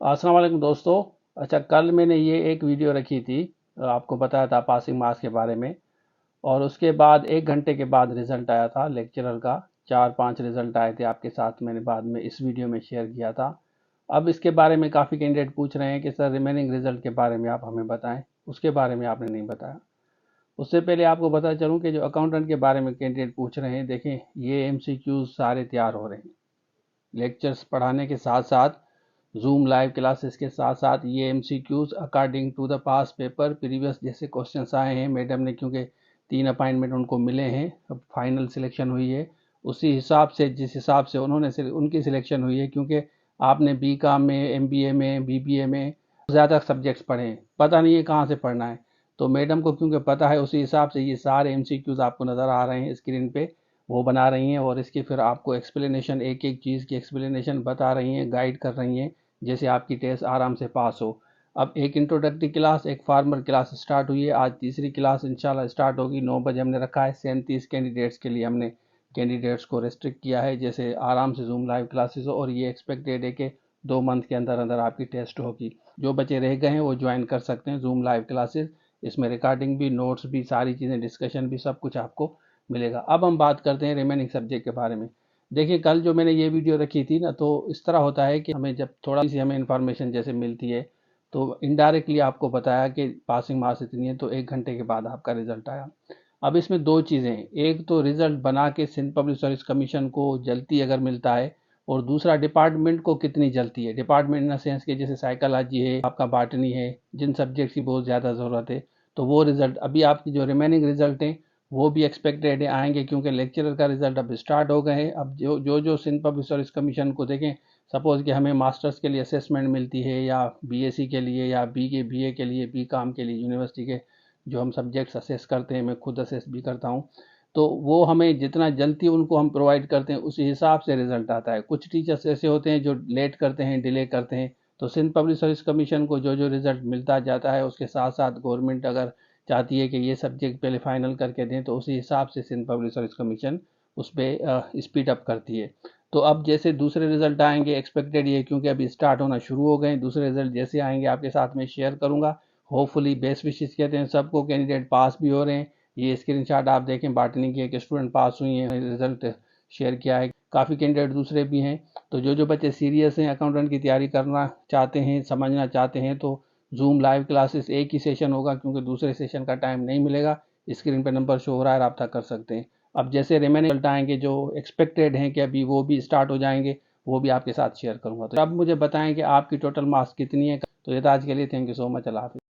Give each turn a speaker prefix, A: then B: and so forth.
A: अस्सलाम वालेकुम दोस्तों। अच्छा, कल मैंने ये एक वीडियो रखी थी, आपको बताया था पासिंग मार्क्स के बारे में। और उसके बाद 1 घंटे के बाद रिज़ल्ट आया था लेक्चरर का। 4-5 रिज़ल्ट आए थे, आपके साथ मैंने बाद में इस वीडियो में शेयर किया था। अब इसके बारे में काफ़ी कैंडिडेट पूछ रहे हैं कि सर रिमेनिंग रिज़ल्ट के बारे में आप हमें बताएं, उसके बारे में आपने नहीं बताया। उससे पहले आपको बता चलूँ कि जो अकाउंटेंट के बारे में कैंडिडेट पूछ रहे हैं, देखें ये MCQs सारे तैयार हो रहे हैं। लेक्चर्स पढ़ाने के साथ साथ, जूम लाइव क्लासेस के साथ साथ ये MCQs according to the past paper previous जैसे क्वेश्चंस आए हैं। मैडम ने क्योंकि 3 अपॉइंटमेंट उनको मिले हैं, अब फाइनल सिलेक्शन हुई है उसी हिसाब से, जिस हिसाब से उनकी सिलेक्शन हुई है। क्योंकि आपने BCom में, MBA में, BBA में ज़्यादा सब्जेक्ट्स पढ़े हैं, पता नहीं है कहाँ से पढ़ना है। तो मैडम को क्योंकि पता है, उसी हिसाब से ये सारे MCQs आपको नज़र आ रहे हैं स्क्रीन पे, वो बना रही हैं। और इसकी फिर आपको एक्सप्लेनेशन, एक एक चीज़ की एक्सप्लेनेशन बता रही हैं, गाइड कर रही हैं, जैसे आपकी टेस्ट आराम से पास हो। अब एक इंट्रोडक्टरी क्लास, एक फार्मर क्लास स्टार्ट हुई है। आज तीसरी क्लास इंशाल्लाह स्टार्ट होगी। 9 बजे हमने रखा है। 37 कैंडिडेट्स के लिए हमने कैंडिडेट्स को रेस्ट्रिक्ट किया है, जैसे आराम से जूम लाइव क्लासेस हो। और ये एक्सपेक्टेड है कि 2 मंथ के अंदर अंदर आपकी टेस्ट होगी। जो बच्चे रह गए हैं वो ज्वाइन कर सकते हैं जूम लाइव क्लासेस। इसमें रिकॉर्डिंग भी, नोट्स भी, सारी चीज़ें, डिस्कशन भी, सब कुछ आपको मिलेगा। अब हम बात करते हैं रिमेनिंग सब्जेक्ट के बारे में। देखिए, कल जो मैंने ये वीडियो रखी थी ना, तो इस तरह होता है कि हमें जब थोड़ा सी हमें इन्फॉर्मेशन जैसे मिलती है, तो इनडायरेक्टली आपको बताया कि पासिंग मार्क्स इतनी है, तो 1 घंटे के बाद आपका रिजल्ट आया। अब इसमें दो चीज़ें हैं, एक तो रिजल्ट बना के सिंध पब्लिक सर्विस कमीशन को जल्दी अगर मिलता है, और दूसरा डिपार्टमेंट को कितनी जल्दी है। डिपार्टमेंट इन द सेंस के जैसे साइकोलॉजी है, आपका बॉटनी है, जिन सब्जेक्ट्स की बहुत ज़्यादा ज़रूरत है, तो वो रिजल्ट अभी आपकी जो रिमेनिंग रिजल्ट हैं वो भी एक्सपेक्टेड आएंगे, क्योंकि लेक्चरर का रिजल्ट अब स्टार्ट हो गए हैं। अब जो सिंध पब्लिक सर्विस कमीशन को देखें, सपोज कि हमें मास्टर्स के लिए असेसमेंट मिलती है, या BSc के लिए, या BA के लिए, BCom के लिए, यूनिवर्सिटी के जो हम सब्जेक्ट्स असेस करते हैं, मैं खुद असेस भी करता हूँ, तो वो हमें जितना जल्दी उनको हम प्रोवाइड करते हैं उसी हिसाब से रिजल्ट आता है। कुछ टीचर्स ऐसे होते हैं जो लेट करते हैं, डिले करते हैं। तो सिंध पब्लिक सर्विस कमीशन को जो जो रिजल्ट मिलता जाता है, उसके साथ साथ गवर्नमेंट अगर चाहती है कि ये सब्जेक्ट पहले फाइनल करके दें, तो उसी हिसाब से सिंध पब्लिक सर्विस कमीशन उस पर स्पीड अप करती है। तो अब जैसे दूसरे रिजल्ट आएंगे, एक्सपेक्टेड ये, क्योंकि अभी स्टार्ट होना शुरू हो गए, दूसरे रिजल्ट जैसे आएंगे आपके साथ में शेयर करूंगा। होपफुली बेस्ट विशेष कहते हैं सबको, कैंडिडेट पास भी हो रहे हैं। ये स्क्रीनशॉट आप देखें, बाटनी की एक स्टूडेंट पास हुई है, रिजल्ट शेयर किया है। काफ़ी कैंडिडेट दूसरे भी हैं। तो जो जो बच्चे सीरियस हैं, अकाउंटेंट की तैयारी करना चाहते हैं, समझना चाहते हैं, तो जूम लाइव क्लासेस एक ही सेशन होगा, क्योंकि दूसरे सेशन का टाइम नहीं मिलेगा। स्क्रीन पर नंबर शो हो रहा है, रब्ता कर सकते हैं। अब जैसे रिमेनिंग रिजल्ट आएंगे जो एक्सपेक्टेड हैं कि अभी वो भी स्टार्ट हो जाएंगे, वो भी आपके साथ शेयर करूंगा। तो अब मुझे बताएं कि आपकी टोटल मार्क्स कितनी है। तो ये था आज के लिए। Thank you so much. अल्लाह हाफिज़।